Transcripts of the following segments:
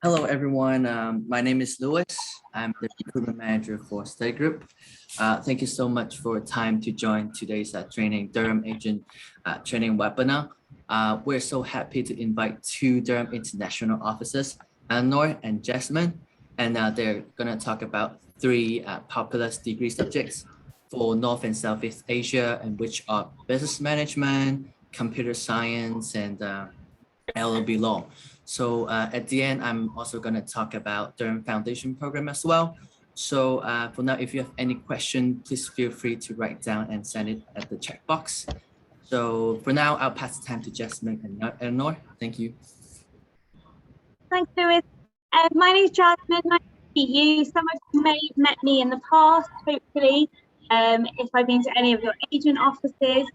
Hello, everyone. My name is Lewis. I'm the recruitment manager for Study Group. Thank you so much for time to join today's Durham Agent training webinar. We're so happy to invite two Durham International officers, Eleanor and Jasmine, and they're going to talk about three popular degree subjects for North and Southeast Asia, and which are business management, computer science, and LLB law. So at the end, I'm also going to talk about Durham Foundation program as well. So for now, if you have any question, please feel free to write down and send it at the chat box. So for now, I'll pass the time to Jasmine and Eleanor. Thank you. Thanks, Lewis. My name is Jasmine. Nice to meet you. Some of you may have met me in the past, hopefully, if I've been to any of your agent offices.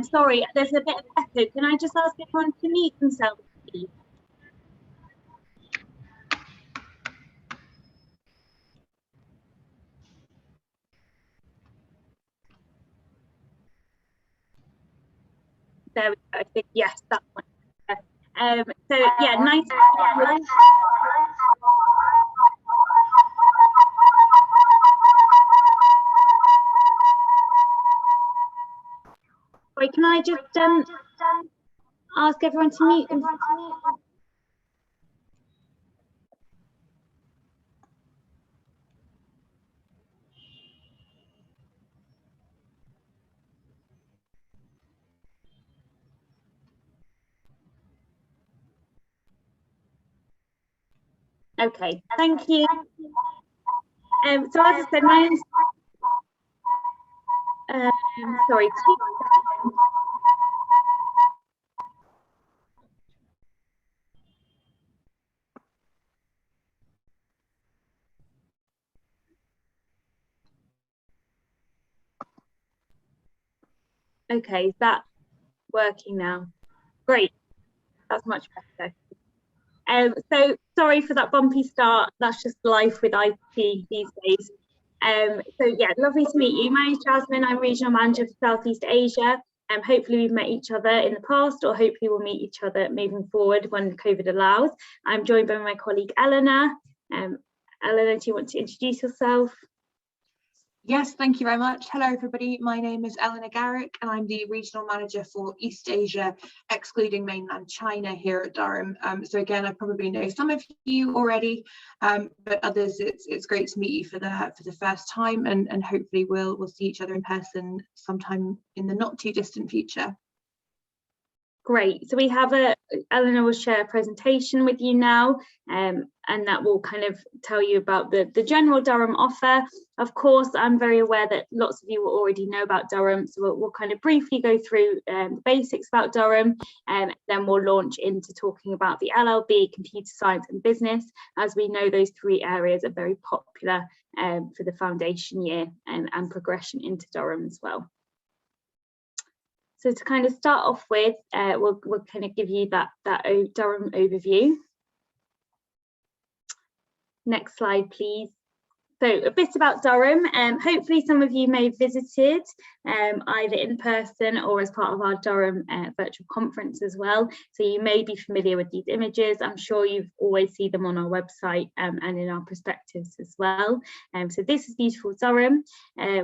Sorry, there's a bit of echo. Can I just ask everyone to mute themselves, please? There we go. I think, yes, that's one. So yeah, nice to meet you. Sorry, can I just ask everyone to mute them? Okay, thank you. So as I said, my name's sorry. Okay, is that working now? Great, that's much better. So sorry for that bumpy start. That's just life with IT these days. So yeah, lovely to meet you. My name is Jasmine. I'm regional manager for Southeast Asia. Hopefully we've met each other in the past, or hopefully we'll meet each other moving forward when COVID allows. I'm joined by my colleague Eleanor. Eleanor, do you want to introduce yourself? Yes, thank you very much. Hello, everybody. My name is Eleanor Garrick, and I'm the regional manager for East Asia, excluding mainland China here at Durham. So again, I probably know some of you already, but others, it's great to meet you for the first time, and hopefully we'll see each other in person sometime in the not too distant future. Great. So we have Eleanor will share a presentation with you now, and that will kind of tell you about the general Durham offer. Of course, I'm very aware that lots of you will already know about Durham, so we'll kind of briefly go through the basics about Durham, and then we'll launch into talking about the LLB, computer science and business. As we know, those three areas are very popular for the foundation year and progression into Durham as well. So to kind of start off with, we'll kind of give you that Durham overview. Next slide, please. So a bit about Durham. Hopefully some of you may have visited either in person or as part of our Durham virtual conference as well. So you may be familiar with these images. I'm sure you've always seen them on our website and in our perspectives as well. So this is beautiful Durham.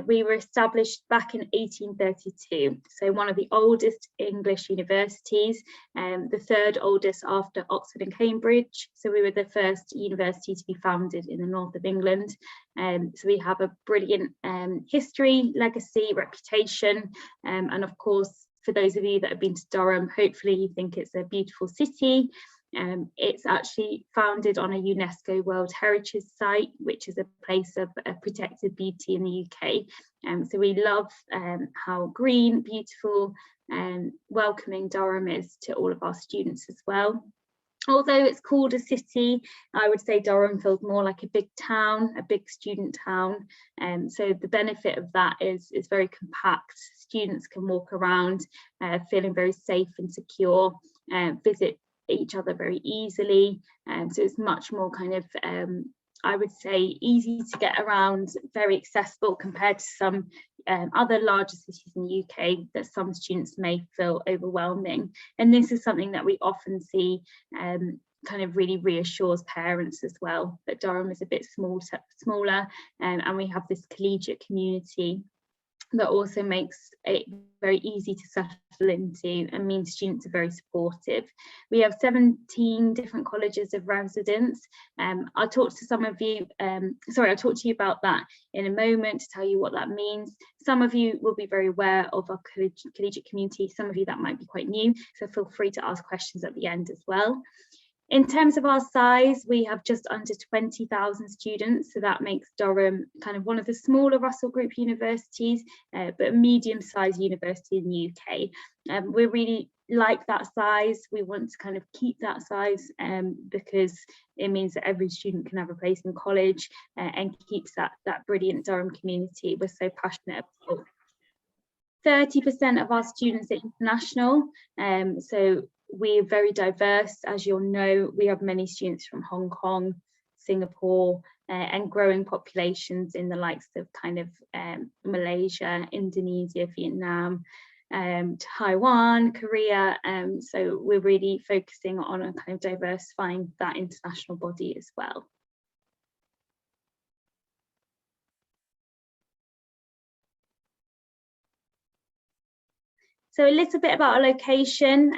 We were established back in 1832. So one of the oldest English universities, the third oldest after Oxford and Cambridge. So we were the first university to be founded in the north of England. So we have a brilliant history, legacy, reputation, and of course, for those of you that have been to Durham, hopefully you think it's a beautiful city. It's actually founded on a UNESCO World Heritage Site, which is a place of protected beauty in the UK. So we love how green, beautiful, and welcoming Durham is to all of our students as well. Although it's called a city, I would say Durham feels more like a big town, a big student town. So the benefit of that is very compact. Students can walk around feeling very safe and secure, visit each other very easily. So it's much more kind of, I would say, easy to get around, very accessible compared to some other larger cities in the UK that some students may feel overwhelming. And this is something that we often see kind of really reassures parents as well that Durham is a bit smaller, and we have this collegiate community that also makes it very easy to settle into and means students are very supportive. We have 17 different colleges of residence. I'll talk to some of you, I'll talk to you about that in a moment to tell you what that means. Some of you will be very aware of our collegiate community, some of you that might be quite new, so feel free to ask questions at the end as well. In terms of our size, we have just under 20,000 students, so that makes Durham kind of one of the smaller Russell Group universities, but a medium-sized university in the UK. We really like that size. We want to kind of keep that size because it means that every student can have a place in college and keeps that brilliant Durham community we're so passionate about. 30% of our students are international, so we're very diverse. As you'll know, we have many students from Hong Kong, Singapore, and growing populations in the likes of kind of Malaysia, Indonesia, Vietnam, Taiwan, Korea. So we're really focusing on a kind of diversifying that international body as well. So a little bit about our location.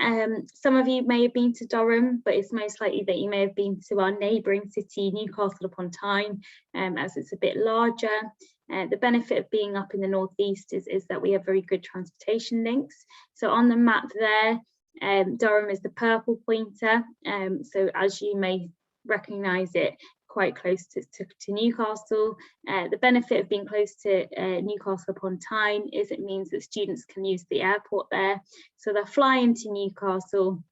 Some of you may have been to Durham, but it's most likely that you may have been to our neighbouring city, Newcastle upon Tyne, as it's a bit larger. The benefit of being up in the northeast is that we have very good transportation links. So on the map there, Durham is the purple pointer. So as you may recognise it, quite close to Newcastle. The benefit of being close to Newcastle upon Tyne is it means that students can use the airport there. So they'll fly into Newcastle,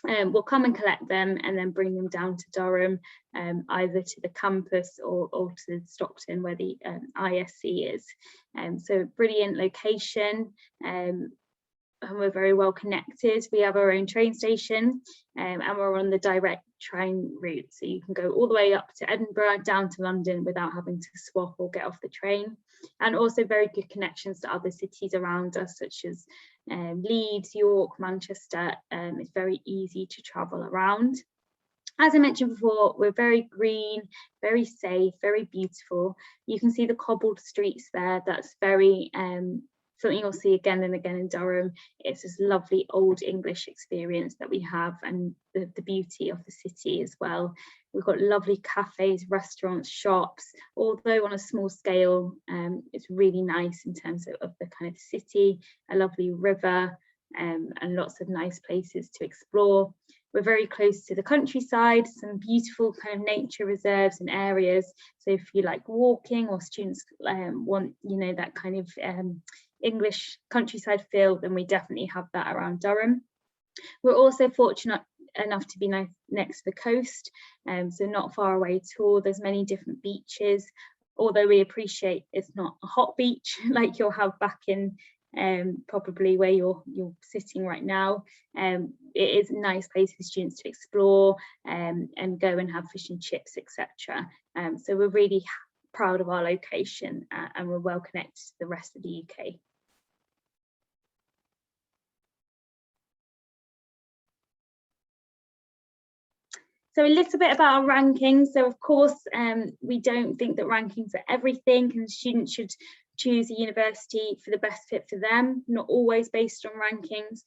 we'll come and collect them and then bring them down to Durham, either to the campus or to Stockton where the ISC is. So brilliant location. And we're very well connected. We have our own train station and we're on the direct train route. So you can go all the way up to Edinburgh, down to London without having to swap or get off the train. And also very good connections to other cities around us, such as Leeds, York, Manchester. It's very easy to travel around. As I mentioned before, we're very green, very safe, very beautiful. You can see the cobbled streets there. That's very something you'll see again and again in Durham. It's this lovely old English experience that we have, and the beauty of the city as well. We've got lovely cafes, restaurants, shops, although on a small scale. It's really nice in terms of the kind of city, a lovely river, and lots of nice places to explore. We're very close to the countryside, some beautiful kind of nature reserves and areas. So if you like walking, or students want, that kind of English countryside feel, then we definitely have that around Durham. We're also fortunate enough to be next to the coast, so not far away at all. There's many different beaches, although we appreciate it's not a hot beach like you'll have back in probably where you're sitting right now. It is a nice place for students to explore and go and have fish and chips, etc. So we're really proud of our location and we're well connected to the rest of the UK. So a little bit about our rankings. So of course, we don't think that rankings are everything, and students should choose a university for the best fit for them, not always based on rankings,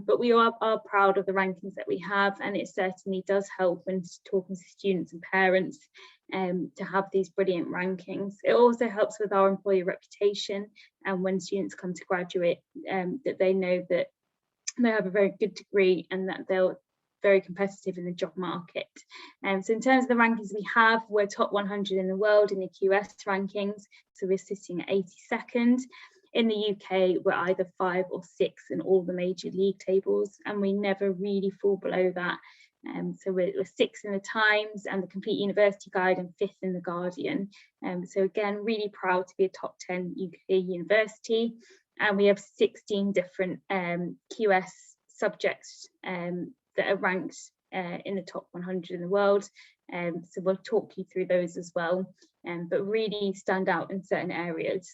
but we are proud of the rankings that we have, and it certainly does help when talking to students and parents to have these brilliant rankings. It also helps with our employer reputation, and when students come to graduate, that they know that they have a very good degree and that they'll very competitive in the job market. So in terms of the rankings we have, we're top 100 in the world in the QS rankings, so we're sitting at 82nd. In the UK, we're either 5 or 6 in all the major league tables, and we never really fall below that. So we're 6 in the Times and the Complete University Guide, and 5th in the Guardian. So again, really proud to be a top 10 UK university, and we have 16 different QS subjects that are ranked in the top 100 in the world. So we'll talk you through those as well, but really stand out in certain areas.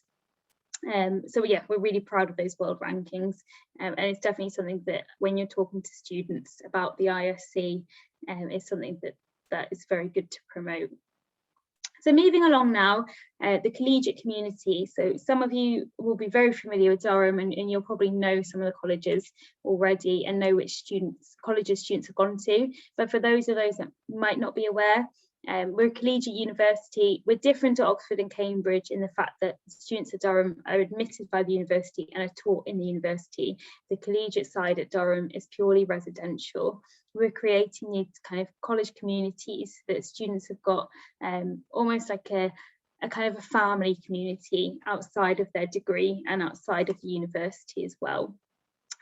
So yeah, we're really proud of those world rankings, and it's definitely something that when you're talking to students about the ISC, is something that is very good to promote. So moving along now, the collegiate community. So some of you will be very familiar with Durham, and you'll probably know some of the colleges already and know which colleges students have gone to. But for those that might not be aware, we're a collegiate university. We're different to Oxford and Cambridge in the fact that students at Durham are admitted by the university and are taught in the university. The collegiate side at Durham is purely residential. We're creating these kind of college communities that students have got, almost like a kind of a family community outside of their degree and outside of the university as well.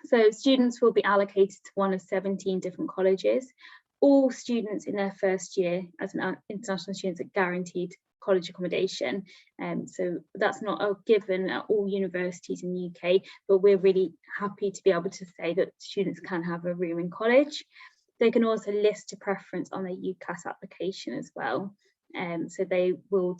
So students will be allocated to one of 17 different colleges. All students in their first year as an international students are guaranteed college accommodation. So that's not a given at all universities in the UK, but we're really happy to be able to say that students can have a room in college. They can also list a preference on their UCAS application as well. So they will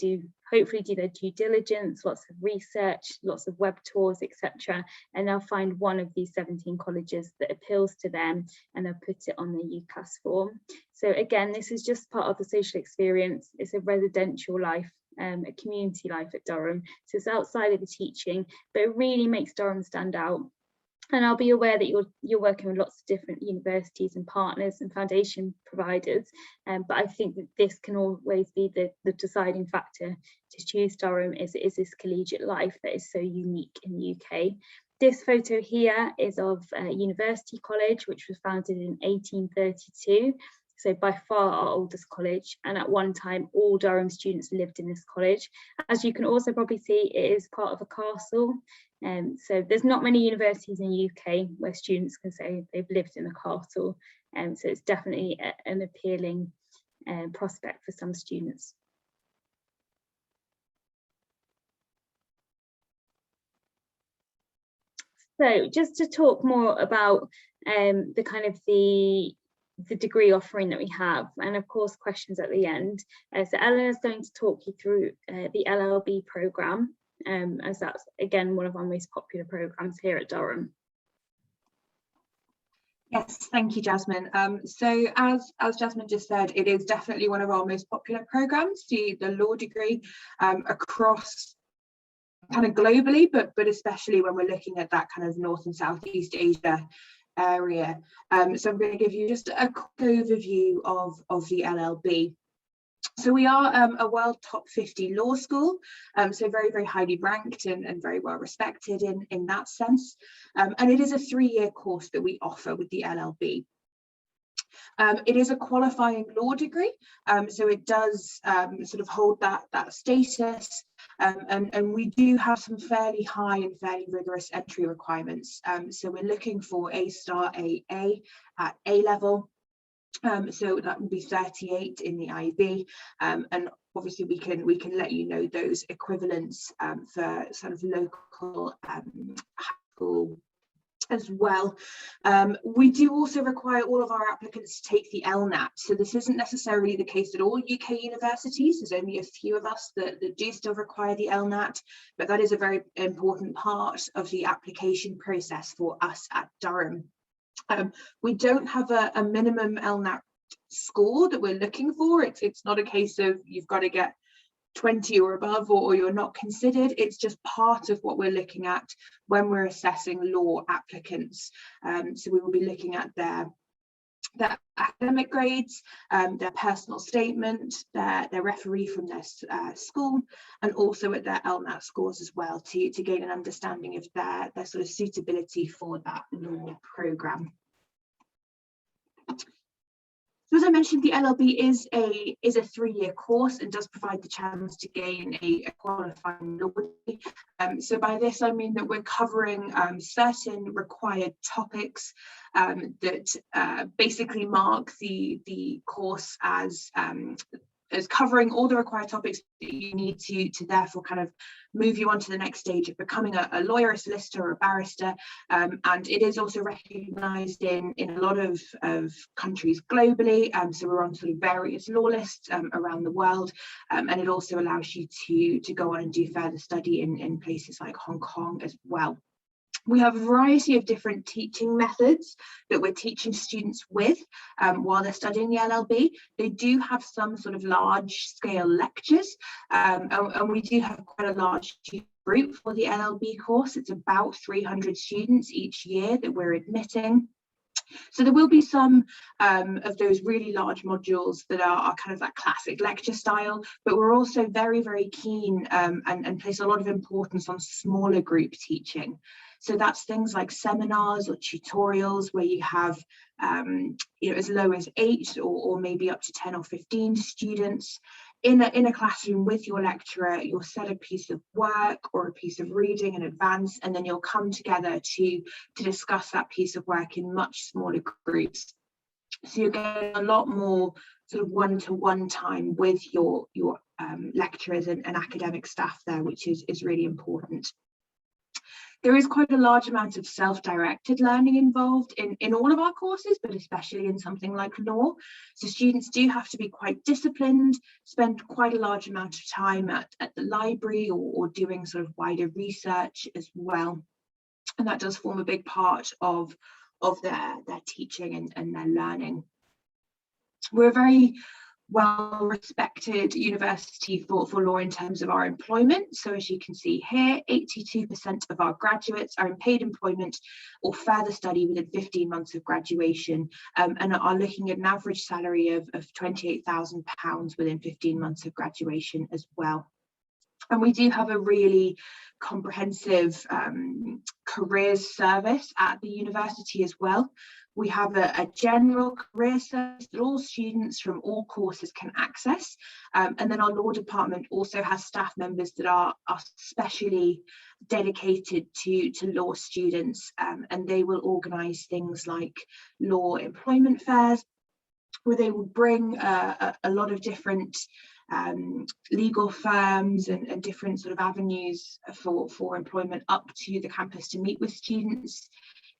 hopefully do their due diligence, lots of research, lots of web tours, etc. And they'll find one of these 17 colleges that appeals to them, and they'll put it on the UCAS form. So again, this is just part of the social experience. It's a residential life, a community life at Durham. So it's outside of the teaching, but it really makes Durham stand out. And I'll be aware that you're working with lots of different universities and partners and foundation providers, but I think that this can always be the deciding factor to choose Durham is this collegiate life that is so unique in the UK. This photo here is of University College, which was founded in 1832. So by far our oldest college, and at one time all Durham students lived in this college. As you can also probably see, it is part of a castle. So there's not many universities in the UK where students can say they've lived in a castle. So it's definitely an appealing prospect for some students. So just to talk more about the kind of the degree offering that we have, and of course questions at the end. So Eleanor's going to talk you through the LLB programme, as that's again one of our most popular programmes here at Durham. Yes, thank you, Jasmine. So as Jasmine just said, it is definitely one of our most popular programmes, the law degree, across kind of globally, but especially when we're looking at that kind of North and Southeast Asia area. So I'm going to give you just a quick overview of the LLB. So we are a world top 50 law school, so very, very highly ranked and very well respected in that sense. And it is a 3-year course that we offer with the LLB. It is a qualifying law degree, so it does sort of hold that status, and we do have some fairly high and fairly rigorous entry requirements. So we're looking for A star AA at A level, so that would be 38 in the IB, and obviously we can let you know those equivalents for sort of local high school as well. We do also require all of our applicants to take the LNAT. So this isn't necessarily the case at all UK universities. There's only a few of us that do still require the LNAT, but that is a very important part of the application process for us at Durham. We don't have a minimum LNAT score that we're looking for. It's not a case of you've got to get 20 or above or you're not considered. It's just part of what we're looking at when we're assessing law applicants. So we will be looking at their academic grades, their personal statement, their referee from their school, and also at their LNAT scores as well to gain an understanding of their sort of suitability for that law programme. So as I mentioned, the LLB is a 3-year course and does provide the chance to gain a qualifying law degree. So by this I mean that we're covering certain required topics that basically mark the course as covering all the required topics that you need to therefore kind of move you on to the next stage of becoming a lawyer, a solicitor, or a barrister. And it is also recognised in a lot of countries globally. So we're on sort of various law lists around the world. And it also allows you to go on and do further study in places like Hong Kong as well. We have a variety of different teaching methods that we're teaching students with while they're studying the LLB. They do have some sort of large scale lectures, and we do have quite a large student group for the LLB course. It's about 300 students each year that we're admitting. So there will be some of those really large modules that are kind of that classic lecture style, but we're also very, very keen and place a lot of importance on smaller group teaching. So that's things like seminars or tutorials where you have as low as 8 or maybe up to 10 or 15 students in a classroom with your lecturer. You'll set a piece of work or a piece of reading in advance, and then you'll come together to discuss that piece of work in much smaller groups. So you're getting a lot more sort of one-to-one time with your lecturers and academic staff there, which is really important. There is quite a large amount of self-directed learning involved in all of our courses, but especially in something like law. So students do have to be quite disciplined, spend quite a large amount of time at the library or doing sort of wider research as well. And that does form a big part of their teaching and their learning. We're a very well-respected university for law in terms of our employment. So as you can see here, 82% of our graduates are in paid employment or further study within 15 months of graduation, and are looking at an average salary of £28,000 within 15 months of graduation as well. And we do have a really comprehensive careers service at the university as well. We have a general career service that all students from all courses can access. And then our law department also has staff members that are specially dedicated to law students, and they will organise things like law employment fairs, where they will bring a lot of different legal firms and different sort of avenues for employment up to the campus to meet with students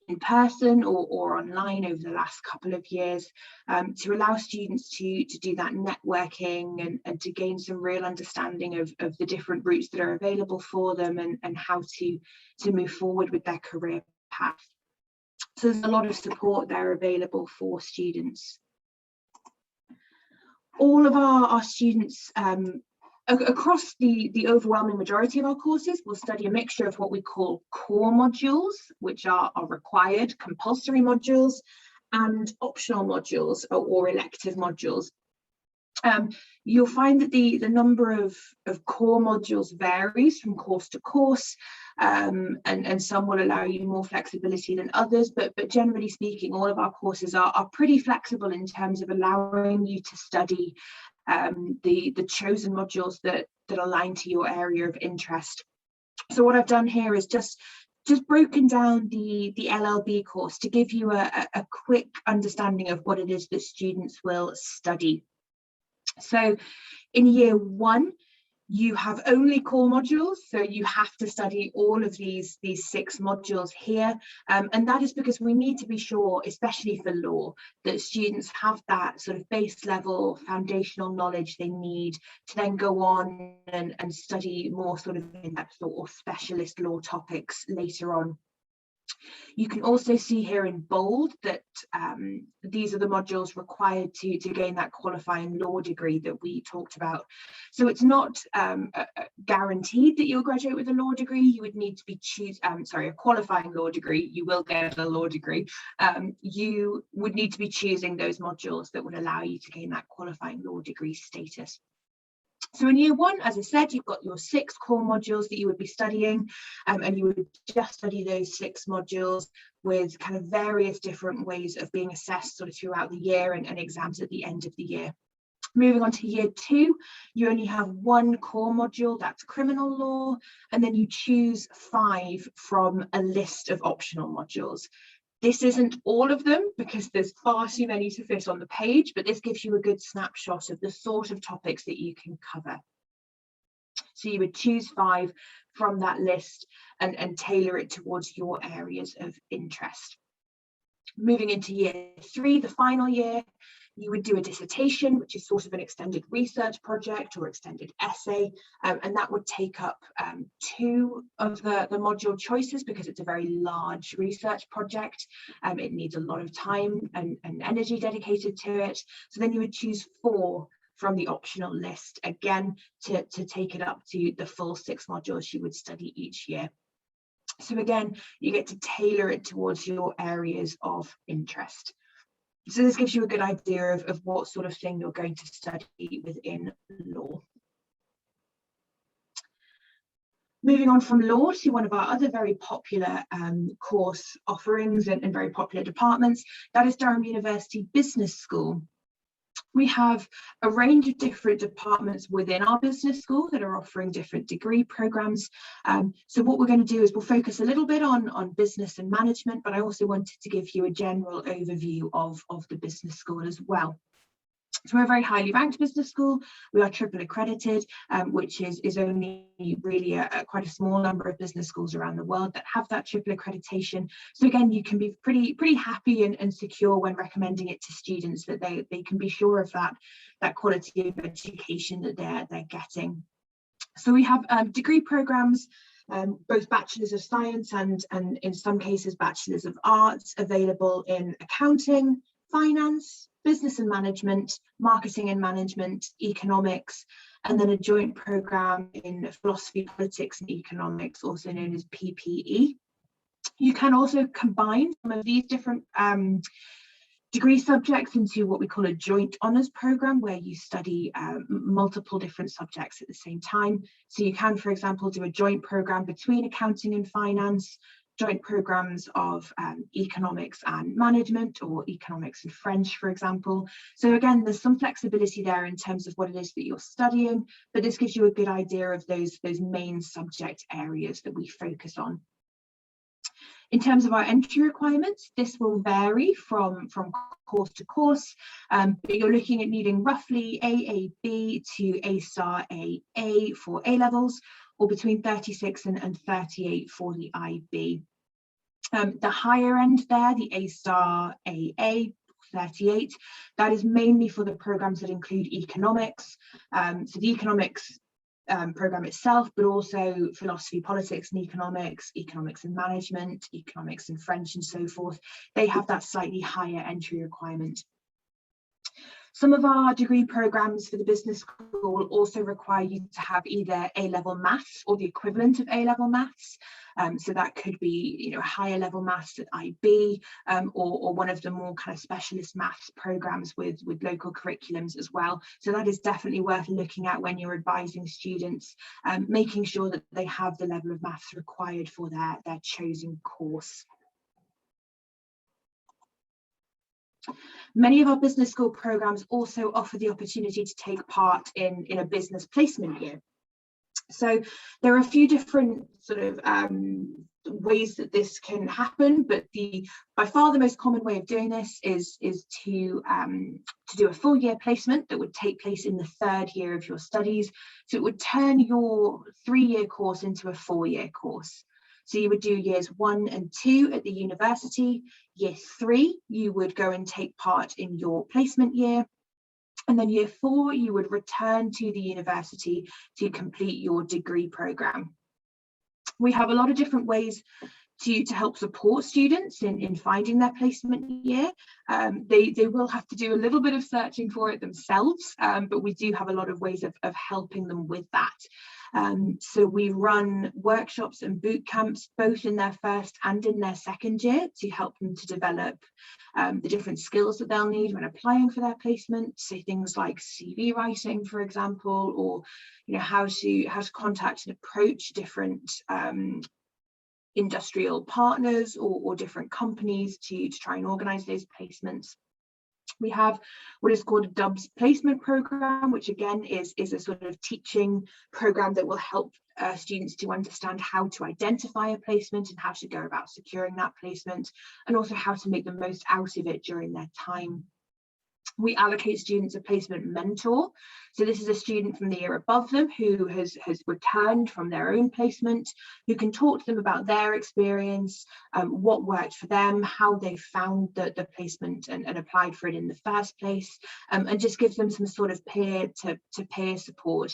in person or online over the last couple of years, to allow students to do that networking and to gain some real understanding of the different routes that are available for them and how to move forward with their career path. So there's a lot of support there available for students. All of our students across the overwhelming majority of our courses will study a mixture of what we call core modules, which are required compulsory modules, and optional modules or elective modules. You'll find that the number of core modules varies from course to course, and some will allow you more flexibility than others, but generally speaking, all of our courses are pretty flexible in terms of allowing you to study the chosen modules that align to your area of interest. So what I've done here is just broken down the LLB course to give you a quick understanding of what it is that students will study. So in year 1, you have only core modules, so you have to study all of these 6 modules here, and that is because we need to be sure, especially for law, that students have that sort of base level foundational knowledge they need to then go on and study more sort of in-depth or specialist law topics later on. You can also see here in bold that these are the modules required to gain that qualifying law degree that we talked about. So it's not guaranteed that you'll graduate with a law degree. You would need to be a qualifying law degree. You will get a law degree. You would need to be choosing those modules that would allow you to gain that qualifying law degree status. So in year 1, as I said, you've got your 6 core modules that you would be studying, and you would just study those 6 modules with kind of various different ways of being assessed sort of throughout the year and exams at the end of the year. Moving on to year 2, you only have 1 core module, that's criminal law, and then you choose 5 from a list of optional modules. This isn't all of them because there's far too many to fit on the page, but this gives you a good snapshot of the sort of topics that you can cover. So you would choose 5 from that list and tailor it towards your areas of interest. Moving into year 3, the final year, You would do a dissertation, which is sort of an extended research project or extended essay, and that would take up 2 of the module choices because it's a very large research project. It needs a lot of time and energy dedicated to it. So then you would choose 4 from the optional list, again, to take it up to the full 6 modules you would study each year. So again, you get to tailor it towards your areas of interest. So this gives you a good idea of what sort of thing you're going to study within law. Moving on from law to one of our other very popular course offerings and very popular departments, that is Durham University Business School. We have a range of different departments within our business school that are offering different degree programs. So what we're going to do is we'll focus a little bit on business and management, but I also wanted to give you a general overview of the business school as well. So we're a very highly ranked business school. We are triple accredited, which is only really quite a small number of business schools around the world that have that triple accreditation. So again, you can be pretty happy and secure when recommending it to students that they can be sure of that quality of education that they're getting. So we have degree programs, both bachelors of science and in some cases bachelors of arts, available in accounting, finance, business and management, marketing and management, economics, and then a joint program in philosophy, politics and economics, also known as PPE. You can also combine some of these different degree subjects into what we call a joint honours program, where you study multiple different subjects at the same time. So you can, for example, do a joint program between accounting and finance, joint programs of economics and management, or economics and French, for example. So again, there's some flexibility there in terms of what it is that you're studying, but this gives you a good idea of those main subject areas that we focus on. In terms of our entry requirements, this will vary from course to course, but you're looking at needing roughly AAB to A-star AA for A-levels, or between 36 and 38 for the IB. The higher end there, the A-star AA, 38, that is mainly for the programs that include economics. So the economics program itself, but also philosophy, politics and economics and management, economics and French and so forth. They have that slightly higher entry requirement. Some of our degree programs for the business school will also require you to have either A-level maths or the equivalent of A-level maths. So that could be, higher level maths at IB, or one of the more kind of specialist maths programs with local curriculums as well. So that is definitely worth looking at when you're advising students, making sure that they have the level of maths required for their chosen course. Many of our business school programs also offer the opportunity to take part in a business placement year. So there are a few different sort of ways that this can happen, but by far the most common way of doing this is to do a full year placement that would take place in the 3rd year of your studies. So it would turn your 3-year course into a 4-year course. So you would do years 1 and 2 at the university. Year 3, you would go and take part in your placement year. And then year 4, you would return to the university to complete your degree program. We have a lot of different ways to help support students in finding their placement year. They will have to do a little bit of searching for it themselves, but we do have a lot of ways of helping them with that. So we run workshops and boot camps both in their 1st and in their 2nd year to help them to develop the different skills that they'll need when applying for their placement. So things like CV writing, for example, or how to contact and approach different industrial partners or different companies to try and organize those placements. We have what is called a DUBS placement program, which again is a sort of teaching program that will help students to understand how to identify a placement and how to go about securing that placement, and also how to make the most out of it during their time. We allocate students a placement mentor. So this is a student from the year above them who has returned from their own placement, who can talk to them about their experience, what worked for them, how they found the placement and applied for it in the first place, and just gives them some sort of peer-to-peer support.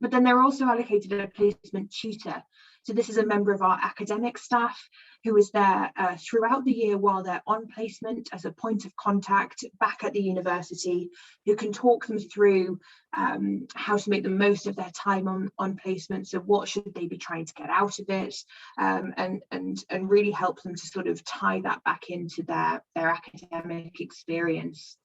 But then they're also allocated a placement tutor. So this is a member of our academic staff who is there throughout the year while they're on placement as a point of contact back at the university, who can talk them through how to make the most of their time on placement. So what should they be trying to get out of it, and really help them to sort of tie that back into their academic experience.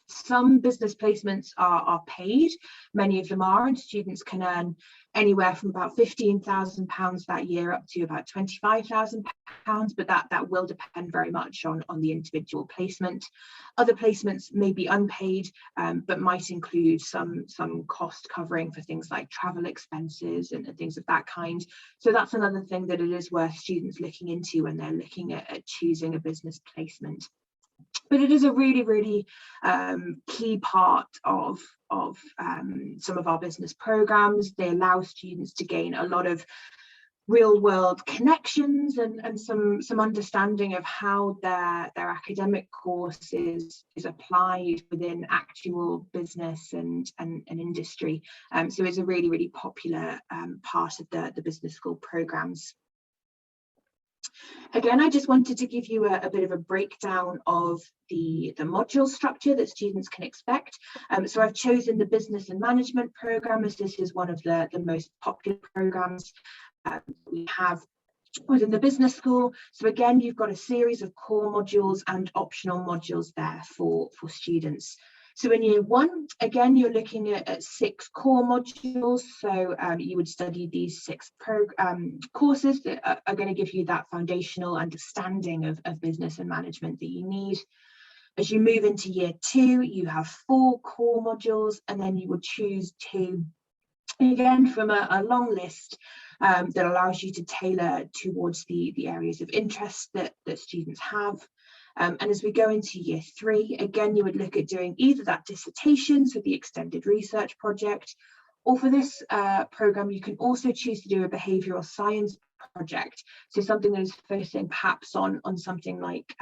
Some business placements are paid, many of them are, and students can earn anywhere from about £15,000 that year up to about £25,000, but that will depend very much on the individual placement. Other placements may be unpaid, but might include some cost covering for things like travel expenses and things of that kind. So that's another thing that it is worth students looking into when they're looking at choosing a business placement. But it is a really, really key part of some of our business programs. They allow students to gain a lot of real world connections and some understanding of how their academic course is applied within actual business and industry. So it's a really, really popular part of the business school programs. Again, I just wanted to give you a bit of a breakdown of the module structure that students can expect. So I've chosen the business and management program as this is one of the most popular programs we have within the business school. So again, you've got a series of core modules and optional modules there for students. So in year one, again, you're looking at 6 core modules. So you would study these 6 courses that are going to give you that foundational understanding of business and management that you need. As you move into year 2, you have 4 core modules, and then you would choose 2, again, from a long list that allows you to tailor towards the areas of interest that students have. And as we go into year 3, again, you would look at doing either that dissertation, so the extended research project, or for this program, you can also choose to do a behavioural science project. So something that is focusing perhaps on something like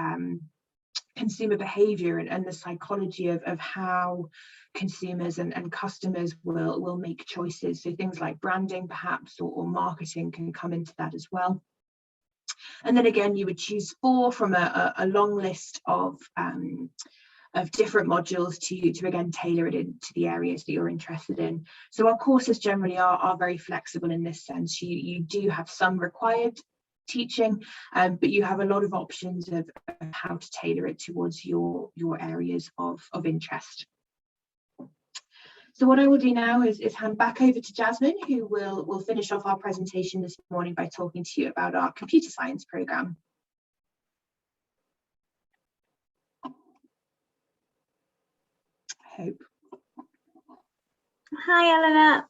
consumer behaviour and the psychology of how consumers and customers will make choices. So things like branding perhaps or marketing can come into that as well. And then again, you would choose 4 from a long list of different modules to again tailor it into the areas that you're interested in. So our courses generally are very flexible in this sense. You do have some required teaching, but you have a lot of options of how to tailor it towards your areas of interest. So what I will do now is hand back over to Jasmine, who will finish off our presentation this morning by talking to you about our computer science programme. Hope. Hi, Eleanor.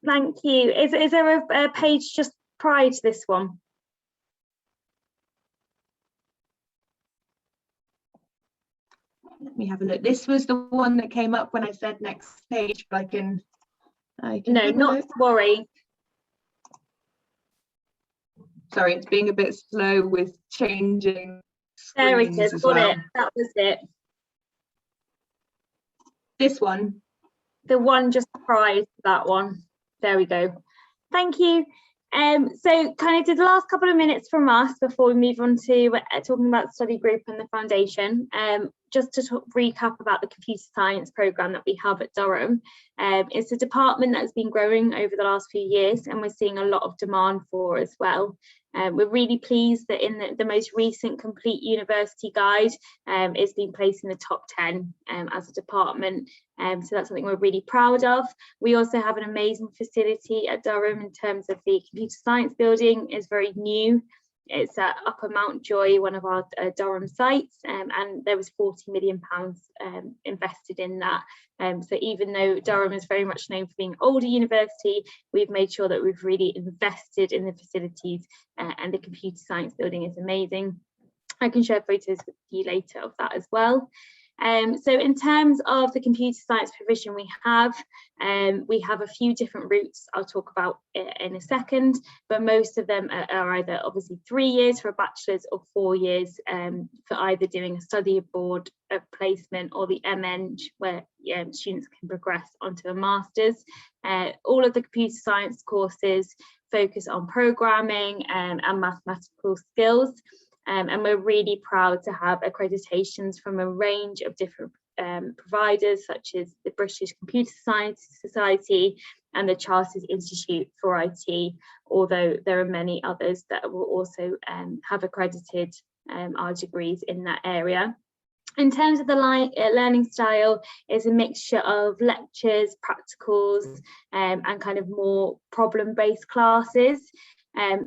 Thank you. Is there a page just prior to this one? Let me have a look. This was the one that came up when I said next page, but I can No, not to worry. Sorry, it's being a bit slow with changing There it screens is. as Got well. it. That was it. This one. The one just prior to that one. There we go. Thank you. So kind of did the last couple of minutes from us before we move on to talking about the study group and the foundation. Just to recap about the computer science programme that we have at Durham. It's a department that's been growing over the last few years, and we're seeing a lot of demand for as well. We're really pleased that in the most recent complete university guide, it's been placed in the top 10 as a department. So that's something we're really proud of. We also have an amazing facility at Durham in terms of the computer science building. It's very new. It's at Upper Mountjoy, one of our Durham sites, and there was £40 million invested in that. So even though Durham is very much known for being an older university, we've made sure that we've really invested in the facilities, and the computer science building is amazing. I can share photos with you later of that as well. So in terms of the computer science provision we have a few different routes I'll talk about in a second, but most of them are either obviously 3 years for a bachelor's or 4 years for either doing a study abroad, a placement, or the MEng, where students can progress onto a master's. All of the computer science courses focus on programming and mathematical skills. And we're really proud to have accreditations from a range of different providers, such as the British Computer Science Society and the Chartered Institute for IT, although there are many others that will also have accredited our degrees in that area. In terms of the learning style, it's a mixture of lectures, practicals, and kind of more problem-based classes.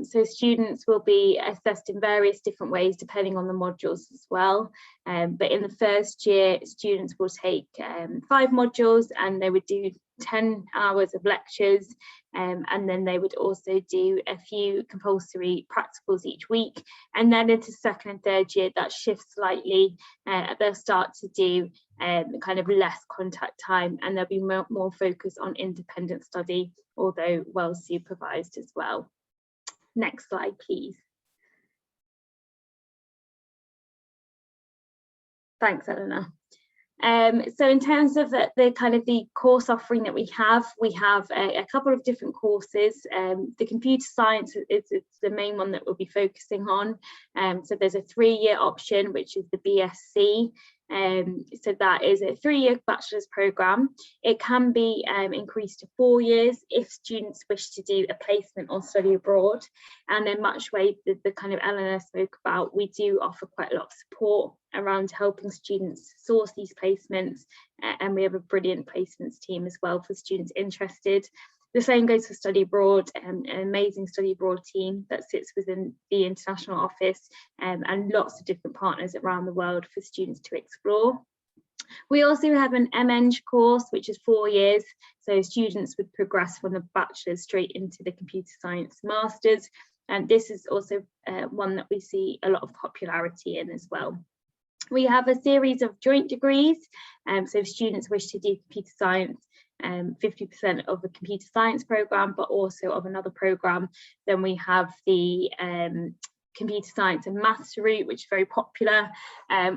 So students will be assessed in various different ways depending on the modules as well. But in the first year, students will take 5 modules and they would do 10 hours of lectures, and then they would also do a few compulsory practicals each week. And then into second and third year, that shifts slightly. They'll start to do kind of less contact time, and there'll be more focus on independent study, although well supervised as well. Next slide, please. Thanks, Eleanor. So in terms of the kind of the course offering that we have a couple of different courses. The computer science is the main one that we'll be focusing on. So there's a 3-year option, which is the BSc. So that is a 3-year bachelor's programme. It can be increased to 4 years if students wish to do a placement or study abroad. And in much way the kind of Eleanor spoke about, we do offer quite a lot of support around helping students source these placements, and we have a brilliant placements team as well for students interested. The same goes for study abroad, an amazing study abroad team that sits within the international office, and lots of different partners around the world for students to explore. We also have an MEng course, which is 4 years, so students would progress from the bachelor's straight into the computer science masters, and this is also one that we see a lot of popularity in as well. We have a series of joint degrees, so if students wish to do computer science, 50% of the computer science programme, but also of another programme, then we have the computer science and maths route, which is very popular.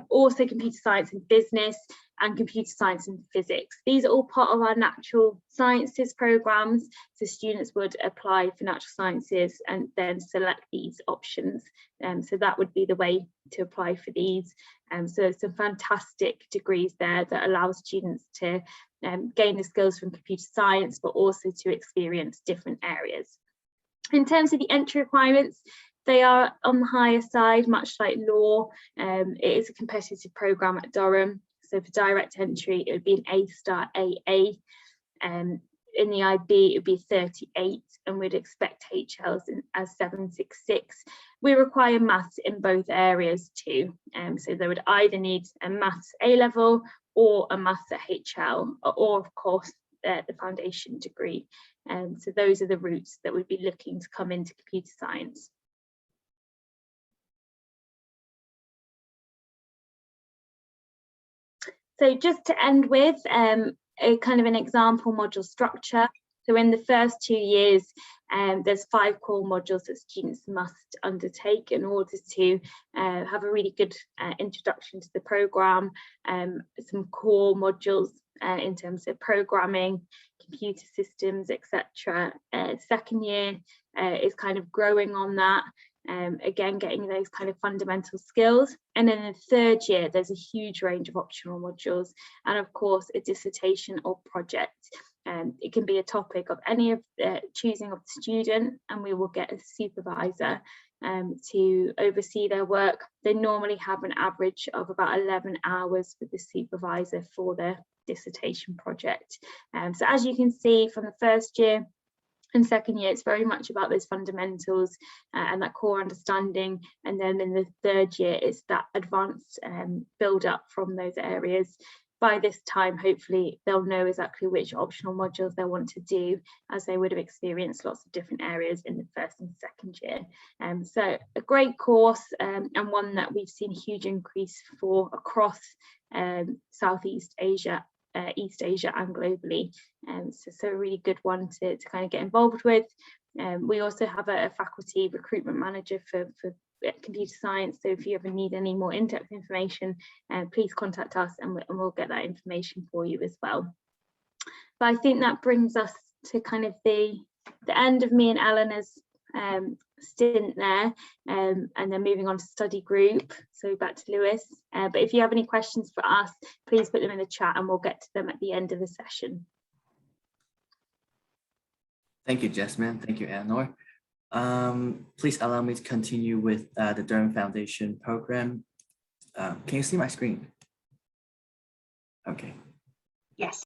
Also computer science and business, and computer science and physics. These are all part of our natural sciences programmes, so students would apply for natural sciences and then select these options. So that would be the way to apply for these. So some fantastic degrees there that allow students to gain the skills from computer science, but also to experience different areas. In terms of the entry requirements, they are on the higher side, much like law. It is a competitive programme at Durham. So for direct entry, it would be an A-star AA. In the IB, it would be 38, and we'd expect HLs as 766. We require maths in both areas too. So they would either need a maths A-level or a maths at HL, or of course, the foundation degree. So those are the routes that we'd be looking to come into computer science. So just to end with a kind of an example module structure. So in the first 2 years, there's 5 core modules that students must undertake in order to have a really good introduction to the programme. Some core modules in terms of programming, computer systems, etc. Second year is kind of growing on that. Again, getting those kind of fundamental skills. And then in the third year, there's a huge range of optional modules, and of course a dissertation or project. It can be a topic of any of the choosing of the student, and we will get a supervisor to oversee their work. They normally have an average of about 11 hours with the supervisor for their dissertation project. So as you can see from the first year and second year, it's very much about those fundamentals and that core understanding. And then in the third year, it's that advanced build up from those areas. By this time, hopefully, they'll know exactly which optional modules they want to do, as they would have experienced lots of different areas in the first and second year. So a great course, and one that we've seen a huge increase for across Southeast Asia, East Asia and globally. So a really good one to kind of get involved with. We also have a faculty recruitment manager for computer science, so if you ever need any more in-depth information, please contact us and we'll get that information for you as well. But I think that brings us to kind of the end of me and Eleanor's stint there, and then moving on to study group. So back to Lewis. But if you have any questions for us, please put them in the chat and we'll get to them at the end of the session. Thank you, Jasmine. Thank you, Eleanor. Please allow me to continue with the Durham Foundation program. Can you see my screen? Okay. Yes.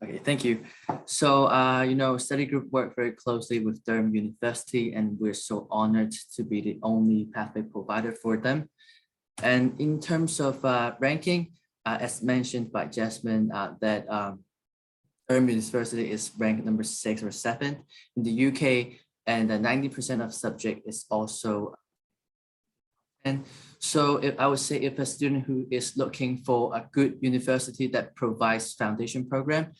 Okay, thank you. So, you know, study group worked very closely with Durham University, and we're so honored to be the only pathway provider for them. And in terms of ranking, as mentioned by Jasmine, that Durham University is ranked number 6 or 7 in the UK, and 90% of subject is also. And so I would say if a student who is looking for a good university that provides foundation program,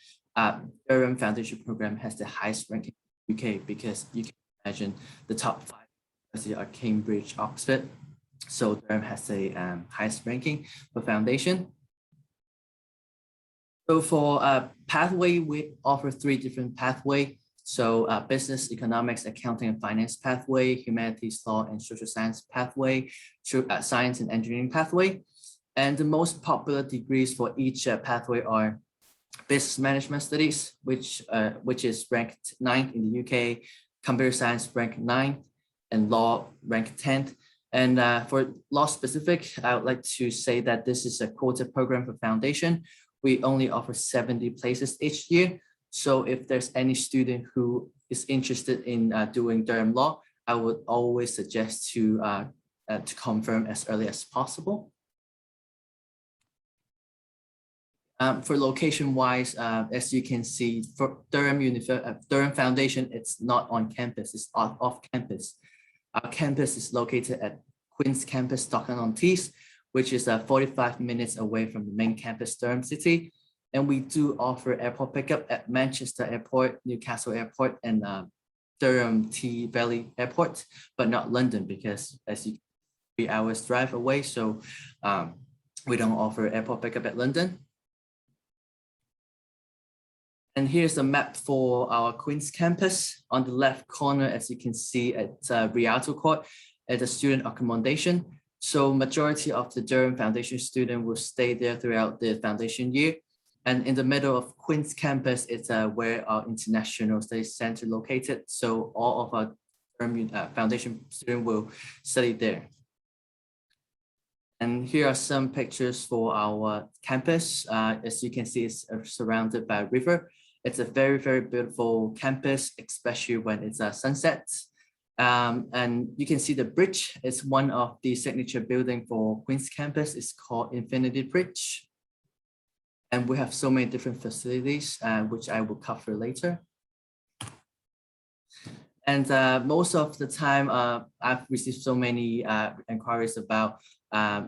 Durham Foundation Program has the highest ranking in the UK, because you can imagine the top 5 universities are Cambridge, Oxford. So Durham has the highest ranking for foundation. So for pathway, we offer 3 different pathways. So business, economics, accounting, and finance pathway, humanities, law, and social science pathway, science and engineering pathway. And the most popular degrees for each pathway are business management studies, which is ranked 9th in the UK, computer science ranked 9th, and law ranked 10th. And for law specific, I would like to say that this is a quota program for foundation. We only offer 70 places each year. So if there's any student who is interested in doing Durham Law, I would always suggest to confirm as early as possible. For location-wise, as you can see, for Durham Foundation, it's not on campus, it's off campus. Our campus is located at Queen's Campus, Stockton-on-Tees, which is 45 minutes away from the main campus, Durham City. And we do offer airport pickup at Manchester Airport, Newcastle Airport, and Durham T Valley Airport, but not London, because as you can, 3 hours drive away. So we don't offer airport pickup at London. And here's a map for our Queen's campus. On the left corner, as you can see, at Rialto Court, at the student accommodation. So majority of the Durham Foundation student will stay there throughout the foundation year. And in the middle of Queen's campus, it's where our International Studies Center located. So all of our Durham Foundation students will study there. And here are some pictures for our campus. As you can see, it's surrounded by a river. It's a very, very beautiful campus, especially when it's sunset. And you can see the bridge. It's one of the signature building for Queen's campus. It's called Infinity Bridge. And we have so many different facilities, which I will cover later. And most of the time, I've received so many inquiries about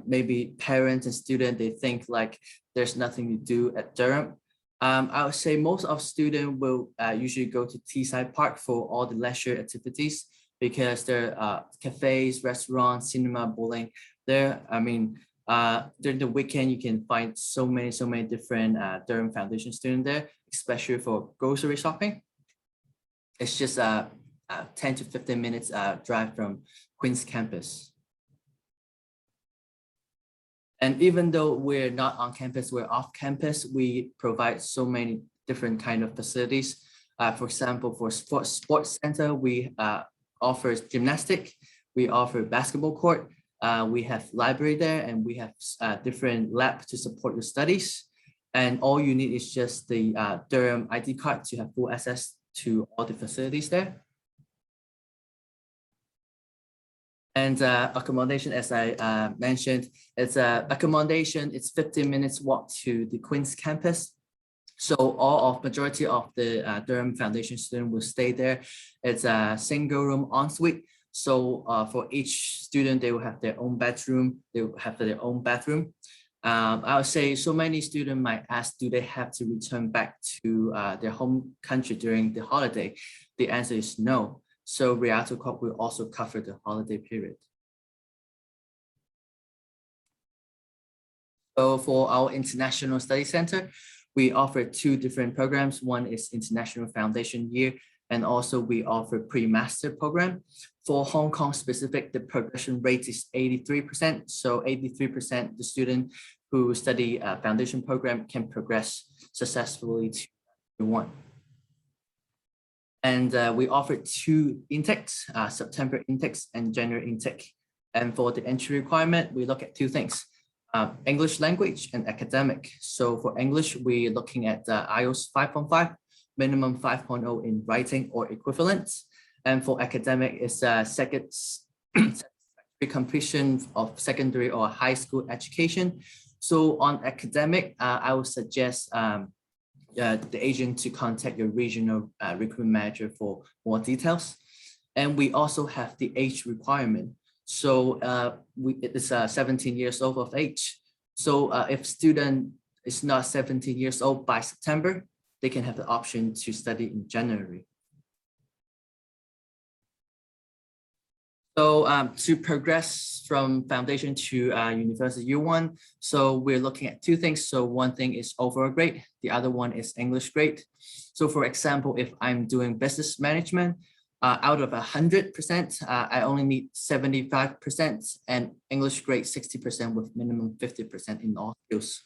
maybe parents and students, they think like there's nothing to do at Durham. I would say most of students will usually go to Teesside Park for all the leisure activities, because there are cafes, restaurants, cinema, bowling there. I mean, during the weekend, you can find so many different Durham Foundation students there, especially for grocery shopping. It's just 10 to 15 minutes drive from Queen's campus. And even though we're not on campus, we're off campus, we provide so many different kind of facilities. For example, for sports center, we offer gymnastic, we offer basketball court, we have library there, and we have different lab to support your studies. And all you need is just the Durham ID card to have full access to all the facilities there. And accommodation, as I mentioned, it's accommodation. It's 15 minutes walk to the Queen's campus. So majority of the Durham Foundation student will stay there. It's a single room ensuite. So for each student, they will have their own bedroom. They will have their own bathroom. I would say so many students might ask, do they have to return back to their home country during the holiday? The answer is no. So Rialto Corp will also cover the holiday period. So for our International Study Center, we offer two different programs. One is International Foundation Year, and also we offer pre-master program. For Hong Kong specific, the progression rate is 83%. So 83% the student who study a foundation program can progress successfully to year one. And we offer two intakes, September intakes and January intake. And for the entry requirement, we look at two things. English language and academic. So for English, we're looking at IELTS 5.5, minimum 5.0 in writing or equivalent. And for academic, it's second completion of secondary or high school education. So on academic, I would suggest the agent to contact your regional recruitment manager for more details. And we also have the age requirement. So it is 17 years old of age. So if student is not 17 years old by September, they can have the option to study in January. So to progress from foundation to university year one, so we're looking at two things. So one thing is overall grade, the other one is English grade. So for example, if I'm doing business management, out of 100%, I only need 75% and English grade 60% with minimum 50% in all skills.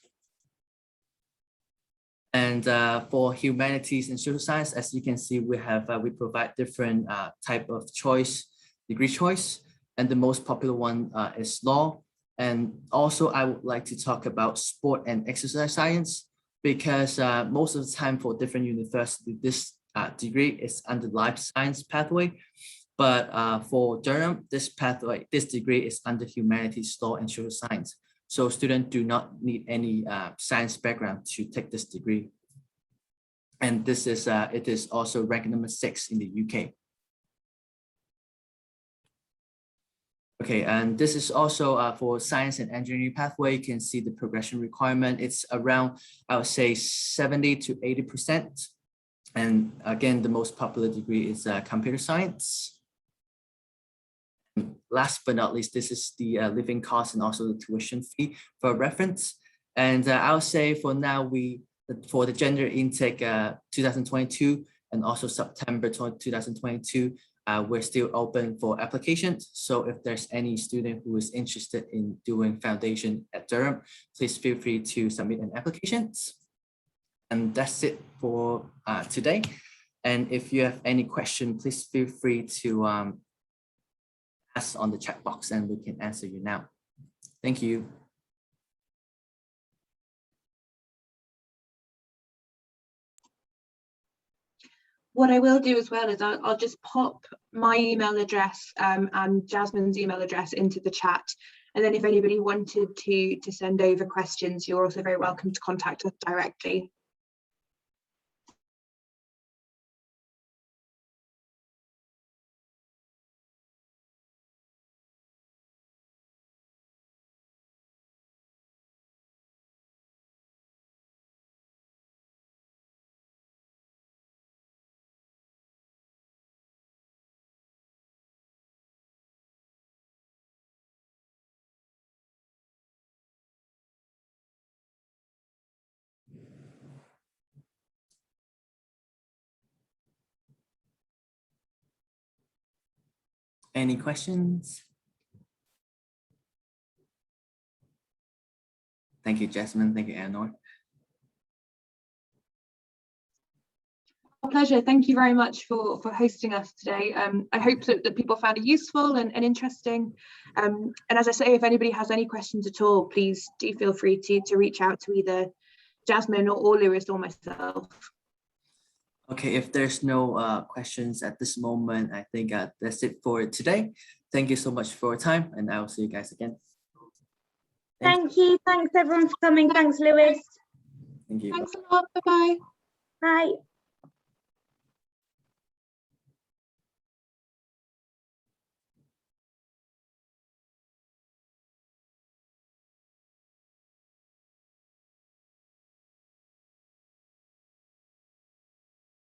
And for humanities and social science, as you can see, we provide different type of degree choice, and the most popular one is law. And also I would like to talk about sport and exercise science, because most of the time for different universities, this degree is under life science pathway, but for Durham, this degree is under humanities, law, and social science. So students do not need any science background to take this degree. And this is it is also ranked number 6 in the UK. Okay, and this is also for science and engineering pathway. You can see the progression requirement. It's around, I would say, 70 to 80%. And again, the most popular degree is computer science. And last but not least, this is the living cost and also the tuition fee for reference. And I would say for now, for the January intake 2022 and also September 2022, we're still open for applications. So if there's any student who is interested in doing foundation at Durham, please feel free to submit an application. And that's it for today. And if you have any question, please feel free to ask on the chat box and we can answer you now. Thank you. What I will do as well is I'll just pop my email address and Jasmine's email address into the chat. And then if anybody wanted to send over questions, you're also very welcome to contact us directly. Any questions? Thank you, Jasmine. Thank you, Eleanor. A pleasure. Thank you very much for hosting us today. I hope that people found it useful and interesting. And as I say, if anybody has any questions at all, please do feel free to reach out to either Jasmine or Lewis or myself. Okay, if there's no questions at this moment, I think that's it for today. Thank you so much for your time, and I will see you guys again. Thank you. Thanks everyone for coming. Thanks, Lewis. Thank you. Thanks a lot. Bye-bye. Bye.